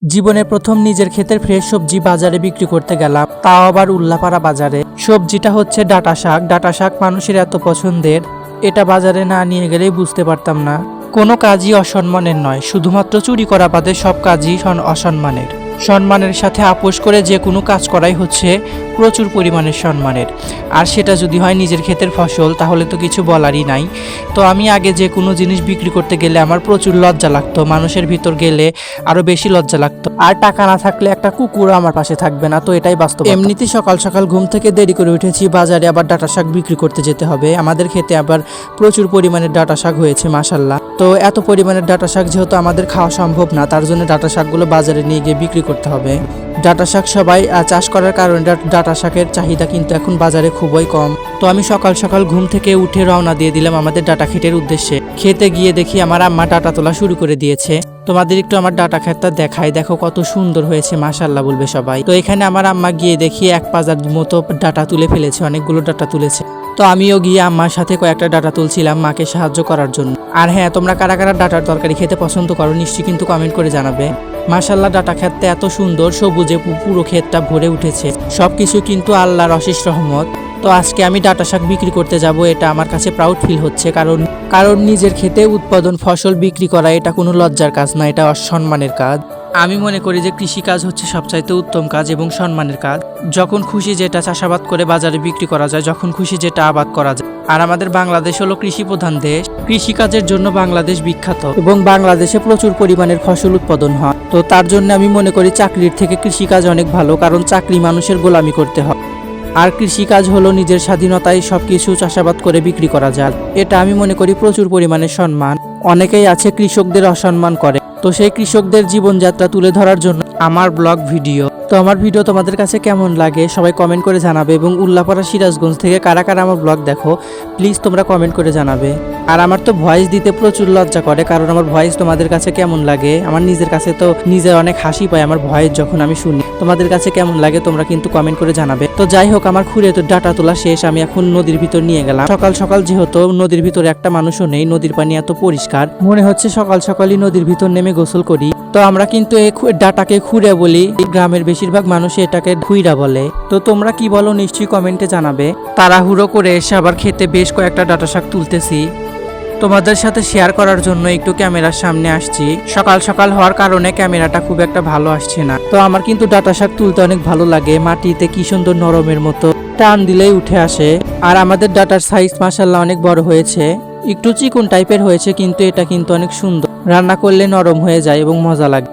জীবনে প্রথম নিজের ক্ষেতের ফ্রেশ সবজি বাজারে বিক্রি করতে গেলাম, তাও আবার উল্লাপাড়া বাজারে। সবজিটা হচ্ছে ডাঁটা শাক। ডাঁটা শাক মানুষের এত পছন্দের, এটা বাজারে না নিয়ে গেলেই বুঝতে পারতাম না। কোনো কাজই অসম্মানের নয়, শুধুমাত্র চুরি করা বাদে সব কাজই অসম্মানের। সম্মানের সাথে আপোষ করে যে কোনো কাজ করাই হচ্ছে প্রচুর পরিমাণের সম্মানের। আর সেটা যদি হয় নিজের ক্ষেতের ফসল, তাহলে তো কিছু বলারই নাই। তো আমি আগে যে কোনো জিনিস বিক্রি করতে গেলে আমার প্রচুর লজ্জা লাগতো, মানুষের ভিতর গেলে আরো বেশি লজ্জা লাগতো। আর টাকা না থাকলে একটা কুকুর আমার পাশে থাকবে না, তো এটাই বাস্তব। এমনিতেই সকাল সকাল ঘুম থেকে দেরি করে উঠেছি, বাজারে আবার ডাঁটা শাক বিক্রি করতে যেতে হবে। আমাদের ক্ষেতে আবার প্রচুর পরিমাণের ডাঁটা শাক হয়েছে মাশাল্লাহ। তো এত পরিমাণের ডাঁটা শাক যেহেতু আমাদের খাওয়া সম্ভব না, তার জন্য ডাঁটা শাকগুলো বাজারে নিয়ে গিয়ে বিক্রি করতে হবে। ডাঁটা শাক সবাই চাষ করার কারণে ডাঁটা শাকের চাহিদা কিন্তু এখন বাজারে খুবই কম। তো আমি সকাল সকাল ঘুম থেকে উঠে রওনা দিয়ে দিলাম আমাদের ডাঁটা ক্ষেতের উদ্দেশ্যে। খেতে গিয়ে দেখি আমার আম্মা ডাঁটা তোলা শুরু করে দিয়েছে। তোমাদের একটু আমার ডাঁটা ক্ষেতটা দেখাই, দেখো কত সুন্দর হয়েছে মাশাল্লাহ বলবে সবাই। তো এখানে আমার আম্মা গিয়ে দেখি এক পাজার মতো ডাঁটা তুলে ফেলেছে, অনেকগুলো ডাঁটা তুলেছে। তো আমিও গিয়ে আম্মার সাথে কয়েকটা ডাঁটা তুলছিলাম মাকে সাহায্য করার জন্য। আর হ্যাঁ, তোমরা কারা কারা ডাঁটার তরকারি খেতে পছন্দ করো নিশ্চয়ই কিন্তু কমেন্ট করে জানাবে। মাশাল্লাহ ডাঁটা ক্ষেতটা এত সুন্দর, সবুজে পুরো ক্ষেতটা ভরে উঠেছে। সবকিছু কিন্তু আল্লাহর অশেষ রহমত। তো আজকে আমি ডাঁটা শাক বিক্রি করতে যাব, এটা আমার কাছে প্রাউড ফিল হচ্ছে। কারণ নিজের ক্ষেতে উৎপাদন ফসল বিক্রি করা এটা কোনো লজ্জার কাজ না, এটা অসম্মানের কাজ। আমি মনে করি যে কৃষিকাজ হচ্ছে সবচাইতে উত্তম কাজ এবং সম্মানের কাজ। যখন খুশি যেটা চাষাবাদ করে বাজারে বিক্রি করা যায়, যখন খুশি যেটা আবাদ করা যায়। আর আমাদের বাংলাদেশ হলো কৃষি প্রধান দেশ, কৃষিকাজের জন্য বাংলাদেশ বিখ্যাত এবং বাংলাদেশে প্রচুর পরিমাণের ফসল উৎপাদন হয়। তো তার জন্য আমি মনে করি চাকরির থেকে কৃষিকাজ অনেক ভালো, কারণ চাকরি মানুষের গোলামি করতে হয়। আর কৃষিকাজ হলো নিজের স্বাধীনতায় সবকিছু চাষাবাদ করে বিক্রি করা যায়। এটা আমি মনে করি প্রচুর পরিমাণে সম্মান। অনেকেই আছে কৃষকদের অসম্মান করে, তো সেই কৃষকদের জীবনযাত্রা তুলে ধরার জন্য আমার ব্লগ ভিডিও। তো আমার ভিডিও তোমাদের কাছে কেমন লাগে সবাই কমেন্ট করে জানাবে। এবং উল্লাপাড়া সিরাজগঞ্জ থেকে কারা কারা আমার ব্লগ দেখো প্লিজ তোমরা কমেন্ট করে জানাবে। আর আমার তো ভয়েস দিতে প্রচুর লজ্জা করে, কারণ আমার ভয়েস তোমাদের কাছে কেমন লাগে, আমার নিজের কাছে তো নিজের অনেক হাসি পায় আমার ভয়েস যখন আমি শুনি। তোমাদের কাছে কেমন লাগে তোমরা কিন্তু কমেন্ট করে জানাবে। তো যাই হোক, আমার খুঁড়ে তো ডাটা তোলা শেষ, আমি এখন নদীর ভিতর নিয়ে গেলাম। সকাল সকাল যেহেতু নদীর ভিতরে একটা মানুষও নেই, নদীর পানি এত পরিষ্কার মনে হচ্ছে সকাল সকালই নদীর ভিতর নেমে গোসল করি। তো আমরা কিন্তু এই ডাটাকে খুঁড়ে বলি, গ্রামের বেশিরভাগ মানুষ এটাকে খুইরা বলে। তো তোমরা কি বলো নিশ্চয়ই কমেন্টে জানাবে। তাড়াহুড়ো করে এসে আবার খেতে বেশ কয়েকটা ডাটা শাক তুলতেছি, তোমাদের সাথে শেয়ার করার জন্য একটু ক্যামেরার সামনে আসছি। সকাল সকাল হওয়ার কারণে ক্যামেরাটা খুব একটা ভালো আসছে না। তো আমার কিন্তু ডাটা শাক তুলতে অনেক ভালো লাগে, মাটিতে কি সুন্দর নরমের মতো টান দিলেই উঠে আসে। আর আমাদের ডাটার সাইজ মাশাআল্লাহ অনেক বড় হয়েছে, একটু চিকন টাইপের হয়েছে, কিন্তু এটা কিন্তু অনেক সুন্দর, রান্না করলে নরম হয়ে যায় এবং মজা লাগে।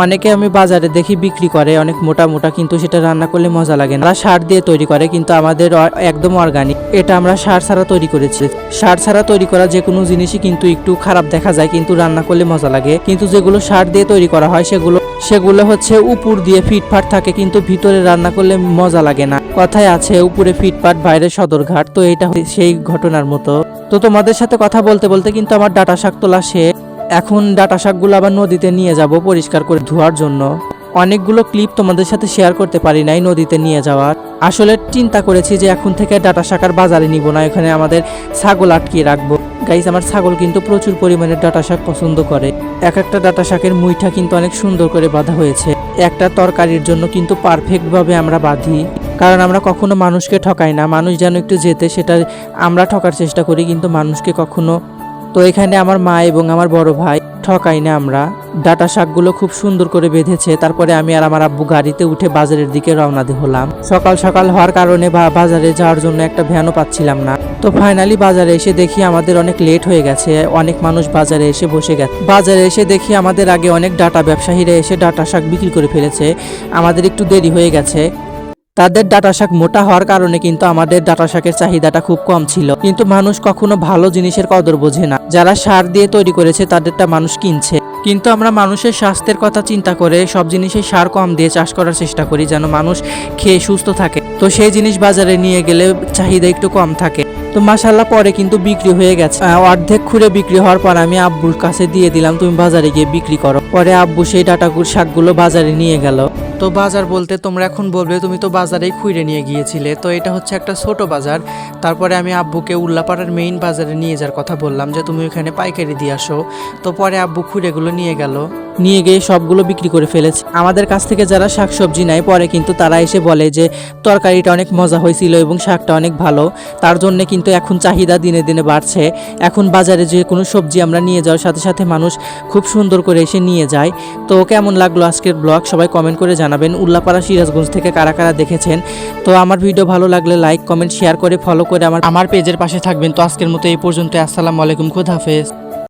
অনেকে আমি বাজারে দেখি বিক্রি করে অনেক মোটা মোটা, কিন্তু সেটা রান্না করলে মজা লাগে না। সার দিয়ে তৈরি করে, কিন্তু আমাদের একদম অর্গানিক, এটা আমরা সার ছাড়া তৈরি করেছি। সার ছাড়া তৈরি করা যে কোনো জিনিসই কিন্তু একটু খারাপ দেখা যায়, কিন্তু রান্না করলে মজা লাগে। কিন্তু যেগুলো সার দিয়ে তৈরি করা হয় সেগুলো হচ্ছে উপর দিয়ে ফিটফাট থাকে, কিন্তু ভিতরে রান্না করলে মজা লাগে না। কথায় আছে উপরে ফিটফাট বাইরে সদরঘাট, তো এটা সেই ঘটনার মতো। তো তোমাদের সাথে কথা বলতে বলতে কিন্তু আমার ডাটা শাক তোলা শেষ। এখন ডাটা শাকগুলো আবার নদীতে নিয়ে যাব পরিষ্কার করে ধোয়ার জন্য। অনেকগুলো ক্লিপ তোমাদের সাথে শেয়ার করতে পারি নাই নদীতে নিয়ে যাওয়ার। আসলে চিন্তা করেছি যে এখন থেকে ডাটা শাক আর বাজারে নিব না, এখানে আমাদের ছাগল আটকিয়ে রাখবো। গাইস, আমার ছাগল কিন্তু প্রচুর পরিমাণে ডাটা শাক পছন্দ করে। এক একটা ডাটা শাকের মুইঠা কিন্তু অনেক সুন্দর করে বাঁধা হয়েছে। একটা তরকারির জন্য কিন্তু পারফেক্ট ভাবে আমরা বাঁধি, কারণ আমরা কখনো মানুষকে ঠকাই না। মানুষ যেন একটু যেতে সেটা আমরা ঠকার চেষ্টা করি, কিন্তু মানুষকে কখনো। তো এখানে আমার মা এবং আমার বড় ভাই ঠকাই না আমরা। ডাটা শাকগুলো খুব সুন্দর করে বেঁধেছে। তারপরে আমি আর আমার আব্বু গাড়িতে উঠে বাজারের দিকে রওনা হলাম। সকাল সকাল হওয়ার কারণে বাজারে যাওয়ার জন্য একটা ভ্যানও পাচ্ছিলাম না। তো ফাইনালি বাজারে এসে দেখি আমাদের অনেক লেট হয়ে গেছে, অনেক মানুষ বাজারে এসে বসে গেছে। বাজারে এসে দেখি আমাদের আগে অনেক ডাটা ব্যবসায়ীরা এসে ডাটা শাক বিক্রি করে ফেলেছে, আমাদের একটু দেরি হয়ে গেছে। তাদের ডাটা শাক মোটা হওয়ার কারণে কিন্তু আমাদের ডাটা শাকের চাহিদাটা খুব কম ছিল। কিন্তু মানুষ কখনো ভালো জিনিসের কদর বোঝে না, যারা সার দিয়ে তৈরি করেছে তাদেরটা মানুষ কিনছে। কিন্তু আমরা মানুষের স্বাস্থ্যের কথা চিন্তা করে সব জিনিসে সার কম দিয়ে চাষ করার চেষ্টা করি, যেন মানুষ খেয়ে সুস্থ থাকে। তো সেই জিনিস বাজারে নিয়ে গেলে চাহিদা একটু কম থাকে। তো মাশাআল্লাহ পরে কিন্তু বিক্রি হয়ে গেছে। অর্ধেক খুঁড়ে বিক্রি হওয়ার পর আমি আব্বুর কাছে দিয়ে দিলাম, তুমি বাজারে গিয়ে বিক্রি করো। পরে আব্বু সেই ডাটাগুলো শাকগুলো বাজারে নিয়ে গেল। তো বাজার বলতে তোমরা এখন বলবে তুমি তো বাজারেই খুঁড়ে নিয়ে গিয়েছিলে, তো এটা হচ্ছে একটা ছোট বাজার। তারপরে আমি আব্বুকে উল্লাপাড়ার মেইন বাজারে নিয়ে যাওয়ার কথা বললাম যে তুমি ওখানে পাইকারি দিয়ে আসো। তো পরে আব্বু খুঁড়েগুলো নিয়ে গেল, নিয়ে গিয়ে সবগুলো বিক্রি করে ফেলেছে। আমাদের কাছ থেকে যারা শাকসবজি নেয় পরে কিন্তু তারা এসে বলে যে তরকারিটা অনেক মজা হয়েছিল এবং শাকটা অনেক ভালো। তার জন্য কিন্তু এখন চাহিদা দিনে দিনে বাড়ছে। এখন বাজারে যে কোনো সবজি আমরা নিয়ে যাওয়ার সাথে সাথে মানুষ খুব সুন্দর করে এসে নিয়ে যায়। তো কেমন লাগলো আজকের ব্লগ সবাই কমেন্ট করে জানাবেন। উল্লাপাড়া সিরাজগঞ্জ থেকে কারা কারা দেখেছেন। তো আমার ভিডিও ভালো লাগলে লাইক কমেন্ট শেয়ার করে ফলো করে আমার পেজের পাশে থাকবেন। তো আজকের মতো এই পর্যন্ত। আসসালামু আলাইকুম, খুদা হাফেজ।